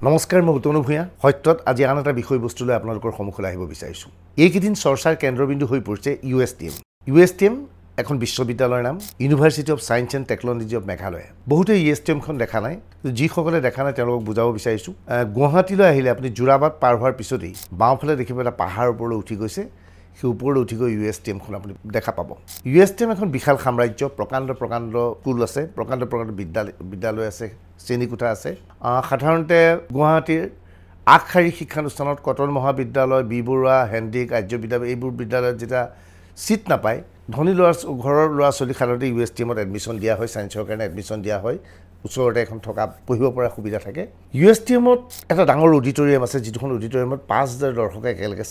নমস্কাৰ, মই উত্তম ভূঞা। সত্যত আজি আন এটা বিষয়বস্তুলৈ আপোনালোকৰ সন্মুখলৈ আহিব বিচাৰিছোঁ। এইকেইদিন চৰ্চাৰ কেন্দ্ৰবিন্দু হৈ পৰিছে USTM। USTM এখন বিশ্ববিদ্যালয়ৰ নাম, university of science and technology of Meghalaya. বহুতে USTMখন দেখা নাই, যিসকলে দেখা নাই তেওঁলোকক বুজাব বিচাৰিছোঁ। গুৱাহাটীলৈ আহিলে আপুনি জোৰাবাদ পাৰ হোৱাৰ পিছতেই বাওঁফালে দেখিব এটা পাহাৰৰ ওপৰলৈ উঠি গৈছে, সেই ওপৰলৈ উঠি গৈ USTMখন আপুনি দেখা পাব। USTM এখন বিশাল সাম্ৰাজ্য, প্ৰকাণ্ড স্কুল আছে, প্ৰকাণ্ড বিদ্যালয় আছে, শ্ৰেণীকোঠা আছে। সাধাৰণতে গুৱাহাটীৰ আগশাৰী শিক্ষানুষ্ঠানত কটন মহাবিদ্যালয়, বি বৰুৱা, হেণ্ডিক, আৰ্য বিদ্যালয়, এইবোৰ বিদ্যালয়ত যেতিয়া ছিট নাপায়, ধনী ঘৰৰ ল'ৰা ছোৱালীক সাধাৰণতে USTMত এডমিশ্যন দিয়া হয়, ছায়েন্সৰ কাৰণে এডমিশ্যন দিয়া হয়। ওচৰতে এখন পঢ়িব পৰা সুবিধা থাকে। USTMত এটা ডাঙৰ অডিটৰিয়াম আছে, যিটোখন অডিটৰিয়ামত 5000 দৰ্শকে একেলগে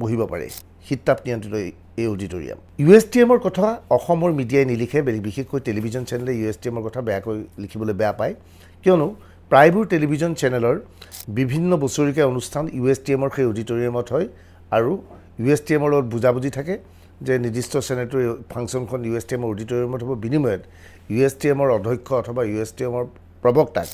বহিব পাৰে। শীততাপ নিয়ন্ত্ৰিত এই অডিটৰিয়াম। USTMৰ কথা অসমৰ মিডিয়াই নিলিখে, বিশেষকৈ টেলিভিজন চেনেলে USTMৰ কথা বেয়াকৈ লিখিবলৈ বেয়া পায়, কিয়নো প্ৰায়বোৰ টেলিভিজন চেনেলৰ বিভিন্ন বছৰীয়া অনুষ্ঠান USTMৰ সেই অডিটৰিয়ামত হয় আৰু USTMৰ লগত বুজাবুজি থাকে যে নিৰ্দিষ্ট চেনেলটোৰ ফাংচনখন USTMৰ অডিটৰিয়ামত হ'ব। বিনিময়ত USTMৰ অধ্যক্ষ অথবা USTMৰ প্ৰবক্তাক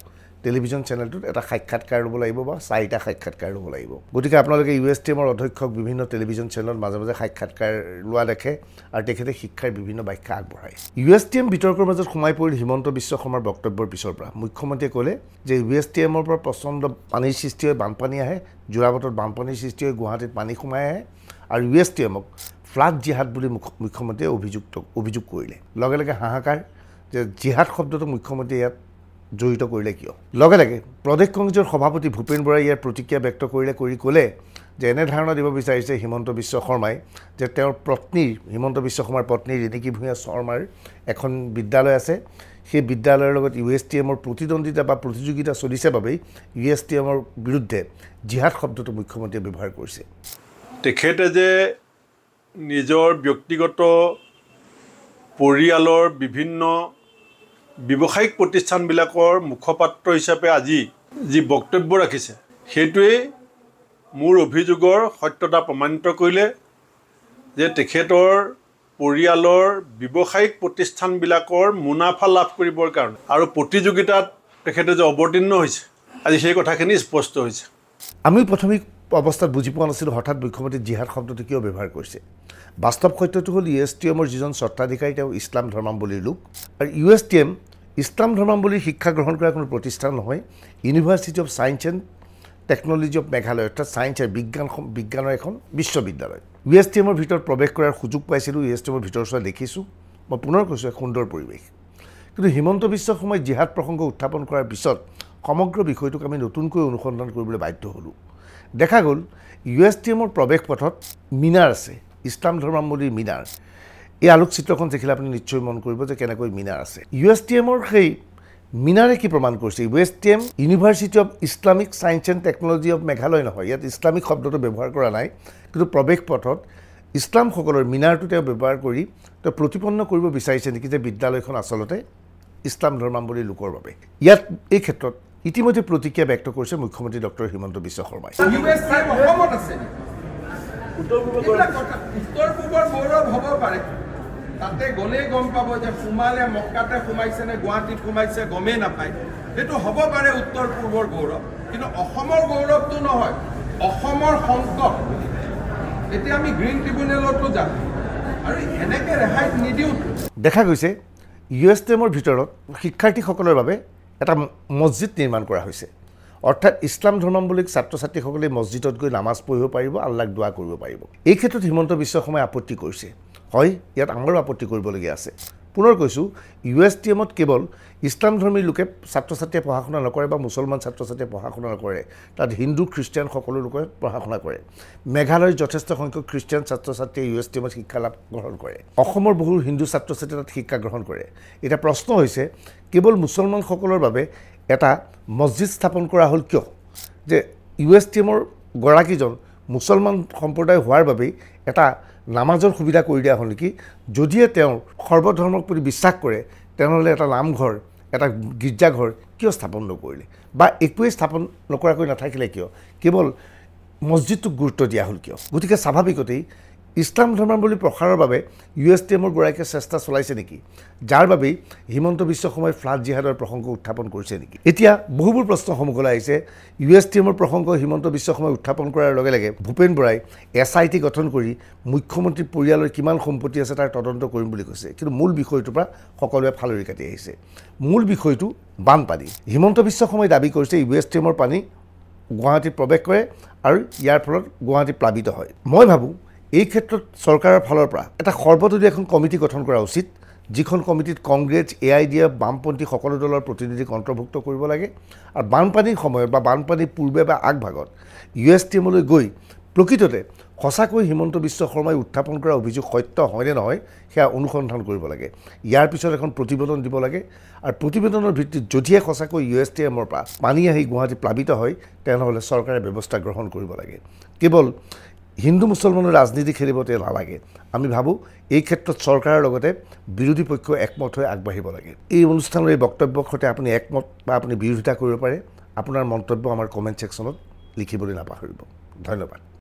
টেলিভিজন চেনেলটোত এটা সাক্ষাৎকাৰ ল'ব লাগিব বা 4টা সাক্ষাৎকাৰ ল'ব লাগিব। গতিকে আপোনালোকে USTMৰ অধ্যক্ষক বিভিন্ন টেলিভিজন চেনেলত মাজে মাজে সাক্ষাৎকাৰ লোৱা দেখে আৰু তেখেতে শিক্ষাৰ বিভিন্ন ব্যাখ্যা আগবঢ়ায়। USTM বিতৰ্কৰ মাজত সোমাই পৰিল হিমন্ত বিশ্ব শৰ্মাৰ বক্তব্যৰ পিছৰ পৰা। মুখ্যমন্ত্ৰীয়ে ক'লে যে USTMৰ পৰা প্ৰচণ্ড পানীৰ সৃষ্টি হৈ বানপানী আহে, জোৰাবাটত বানপানীৰ সৃষ্টি হৈ গুৱাহাটীত পানী সোমাই আহে আৰু USTMক ফ্লাড জিহাদ বুলি মুখ্যমন্ত্ৰীয়ে অভিযোগ কৰিলে। লগে লগে হাহাকাৰ যে জিহাদ শব্দটো মুখ্যমন্ত্ৰীয়ে ইয়াত জড়িত কৰিলে কিয়। লগে লগে প্ৰদেশ কংগ্ৰেছৰ সভাপতি ভূপেন বৰাই ইয়াৰ প্ৰতিক্ৰিয়া ব্যক্ত কৰি ক'লে যে এনে ধাৰণা দিব বিচাৰিছে হিমন্ত বিশ্ব শৰ্মাই যে তেওঁৰ হিমন্ত বিশ্ব শৰ্মাৰ পত্নী ৰিণিকী ভূঞা শৰ্মাৰ এখন বিদ্যালয় আছে, সেই বিদ্যালয়ৰ লগত USTMৰ প্ৰতিদ্বন্দ্বিতা বা প্ৰতিযোগিতা চলিছে বাবেই USTMৰ বিৰুদ্ধে জিহাদ শব্দটো মুখ্যমন্ত্ৰীয়ে ব্যৱহাৰ কৰিছে। তেখেতে যে নিজৰ ব্যক্তিগত পৰিয়ালৰ বিভিন্ন ব্যৱসায়িক প্ৰতিষ্ঠানবিলাকৰ মুখপাত্ৰ হিচাপে আজি যি বক্তব্য ৰাখিছে, সেইটোৱেই মোৰ অভিযোগৰ সত্যতা প্ৰমাণিত কৰিলে যে তেখেতৰ পৰিয়ালৰ ব্যৱসায়িক প্ৰতিষ্ঠানবিলাকৰ মুনাফা লাভ কৰিবৰ কাৰণে আৰু প্ৰতিযোগিতাত তেখেতে যে অৱতীৰ্ণ হৈছে, আজি সেই কথাখিনি স্পষ্ট হৈছে। আমি প্ৰাথমিক অৱস্থাত বুজি পোৱা নাছিলোঁ হঠাৎ মুখ্যমন্ত্ৰী জিহাদ শব্দটো কিয় ব্যৱহাৰ কৰিছে। বাস্তৱ সত্যটো হ'ল USTMৰ যিজন স্বত্বাধিকাৰী তেওঁ ইছলাম ধৰ্মাৱলম্বীৰ লোক আৰু USTM ইছলাম ধৰ্মাৱলম্বীৰ শিক্ষা গ্ৰহণ কৰা কোনো প্ৰতিষ্ঠান নহয়, university of science and technology of Meghalaya, অৰ্থাৎ ছায়েন্স আৰু বিজ্ঞানৰ এখন বিশ্ববিদ্যালয়। USTMৰ ভিতৰত প্ৰৱেশ কৰাৰ সুযোগ পাইছিলোঁ, USTMৰ ভিতৰ চোৱা দেখিছোঁ। মই পুনৰ কৈছোঁ এক সুন্দৰ পৰিৱেশ। কিন্তু হিমন্ত বিশ্ব শৰ্মাই জিহাদ প্ৰসংগ উত্থাপন কৰাৰ পিছত সমগ্ৰ বিষয়টোক আমি নতুনকৈ অনুসন্ধান কৰিবলৈ বাধ্য হ'লোঁ। দেখা গ'ল USTMৰ প্ৰৱেশ পথত মিনাৰ আছে, ইছলাম ধৰ্মাৱলম্বীৰ মিনাৰ। এই আলোকচিত্ৰখন দেখিলে আপুনি নিশ্চয় মন কৰিব যে কেনেকৈ মিনাৰ আছে। USTMৰ সেই মিনাৰে কি প্ৰমাণ কৰিছে? USTM university of Islamic science and technology of Meghalaya নহয়, ইয়াত ইছলামিক শব্দটো ব্যৱহাৰ কৰা নাই, কিন্তু প্ৰৱেশ পথত ইছলামসকলৰ মিনাৰটো তেওঁ ব্যৱহাৰ কৰি তেওঁ প্ৰতিপন্ন কৰিব বিচাৰিছে নেকি যে বিদ্যালয়খন আচলতে ইছলাম ধৰ্মাৱলম্বীৰ লোকৰ বাবে। ইয়াত এই ক্ষেত্ৰত ইতিমধ্যে প্ৰতিক্ৰিয়া ব্যক্ত কৰিছে মুখ্যমন্ত্ৰী ডক্টৰ হিমন্ত বিশ্ব শৰ্মাই। উত্তৰ পূবৰ গৌৰৱ হ'ব পাৰে, তাতে গ'লেই গম পাব যে সোমালে মক্কাতে সোমাইছে নে গুৱাহাটীত সোমাইছে গমেই নাপায়। সেইটো হ'ব পাৰে উত্তৰ পূবৰ গৌৰৱ, কিন্তু অসমৰ গৌৰৱটো নহয়, অসমৰ সংকট। এতিয়া আমি গ্ৰীণ ট্ৰিবিউনেলতো যাম আৰু এনেকৈ ৰেহাই নিদিওঁ। দেখা গৈছে USTMৰ ভিতৰত শিক্ষাৰ্থীসকলৰ বাবে এটা মছজিদ নিৰ্মাণ কৰা হৈছে, অৰ্থাৎ ইছলাম ধৰ্মাৱলম্বী ছাত্ৰ ছাত্ৰীসকলে মছজিদত গৈ নামাজ পঢ়িব পাৰিব, আল্লাহক দোৱা কৰিব পাৰিব। এই ক্ষেত্ৰত হিমন্ত বিশ্ব শৰ্মাই আপত্তি কৰিছে। হয়, ইয়াত আমাৰো আপত্তি কৰিবলগীয়া আছে। পুনৰ কৈছোঁ, USTMত কেৱল ইছলাম ধৰ্মীৰ লোকে ছাত্ৰ ছাত্ৰীয়ে পঢ়া শুনা নকৰে বা মুছলমান ছাত্ৰ ছাত্ৰীয়ে পঢ়া শুনা নকৰে, তাত হিন্দু খ্ৰীষ্টিয়ান সকলো লোকে পঢ়া শুনা কৰে। মেঘালয়ৰ যথেষ্ট সংখ্যক খ্ৰীষ্টিয়ান ছাত্ৰ ছাত্ৰীয়ে USTMত শিক্ষা লাভ গ্ৰহণ কৰে। অসমৰ বহু হিন্দু ছাত্ৰ ছাত্ৰীয়ে তাত শিক্ষা গ্ৰহণ কৰে। এতিয়া প্ৰশ্ন হৈছে কেৱল মুছলমানসকলৰ বাবে এটা মছজিদ স্থাপন কৰা হ'ল কিয়? যে USTMৰ গৰাকীজন মুছলমান সম্প্ৰদায় হোৱাৰ বাবেই এটা নামাজৰ সুবিধা কৰি দিয়া হ'ল নেকি? যদিহে তেওঁ সৰ্বধৰ্মৰ প্ৰতি বিশ্বাস কৰে তেনেহ'লে এটা নামঘৰ, এটা গীৰ্জাঘৰ কিয় স্থাপন নকৰিলে বা একোৱেই স্থাপন নকৰাকৈ নাথাকিলে কিয়? কেৱল মছজিদটোক গুৰুত্ব দিয়া হ'ল কিয়? গতিকে স্বাভাৱিকতেই ইছলাম ধৰ্মাৱলী প্ৰসাৰৰ বাবে USTMৰ গৰাকীয়ে চেষ্টা চলাইছে নেকি, যাৰ বাবেই হিমন্ত বিশ্ব শৰ্মাই ফ্লাড জিহাদৰ প্ৰসংগ উত্থাপন কৰিছে নেকি? এতিয়া বহুবোৰ প্ৰশ্ন সন্মুখলৈ আহিছে। USTMৰ প্ৰসংগ হিমন্ত বিশ্ব শৰ্মাই উত্থাপন কৰাৰ লগে লগে ভূপেন বৰাই SIT গঠন কৰি মুখ্যমন্ত্ৰী পৰিয়ালৰ কিমান সম্পত্তি আছে তাৰ তদন্ত কৰিম বুলি কৈছে। কিন্তু মূল বিষয়টোৰ পৰা সকলোৱে ফালৰি কাটি আহিছে। মূল বিষয়টো বানপানী। হিমন্ত বিশ্ব শৰ্মাই দাবী কৰিছে USTMৰ পানী গুৱাহাটীত প্ৰৱেশ কৰে আৰু ইয়াৰ ফলত গুৱাহাটী প্লাবিত হয়। মই ভাবোঁ এই ক্ষেত্ৰত চৰকাৰৰ ফালৰ পৰা এটা সৰ্বদলীয় এখন কমিটি গঠন কৰা উচিত, যিখন কমিটিত কংগ্ৰেছ, AIDF, বামপন্থী সকলো দলৰ প্ৰতিনিধিক অন্তৰ্ভুক্ত কৰিব লাগে আৰু বানপানীৰ সময়ত বা বানপানীৰ পূৰ্বে বা আগভাগত USTMলৈ গৈ প্ৰকৃততে সঁচাকৈ হিমন্ত বিশ্ব শৰ্মাই উত্থাপন কৰা অভিযোগ সত্য হয়নে নহয় সেয়া অনুসন্ধান কৰিব লাগে। ইয়াৰ পিছত এখন প্ৰতিবেদন দিব লাগে আৰু প্ৰতিবেদনৰ ভিত্তিত যদিহে সঁচাকৈ USTMৰ পৰা পানী আহি গুৱাহাটী প্লাবিত হয় তেনেহ'লে চৰকাৰে ব্যৱস্থা গ্ৰহণ কৰিব লাগে। কেৱল হিন্দু মুছলমানৰ ৰাজনীতি খেলিব নালাগে। আমি ভাবোঁ এই ক্ষেত্ৰত চৰকাৰৰ লগতে বিৰোধী পক্ষ একমত হৈ আগবাঢ়িব লাগে। এই অনুষ্ঠানৰ এই বক্তব্যৰ সৈতে আপুনি একমত বা আপুনি বিৰোধিতা কৰিব পাৰে। আপোনাৰ মন্তব্য আমাৰ কমেণ্ট ছেকশ্যনত লিখিবলৈ নাপাহৰিব। ধন্যবাদ।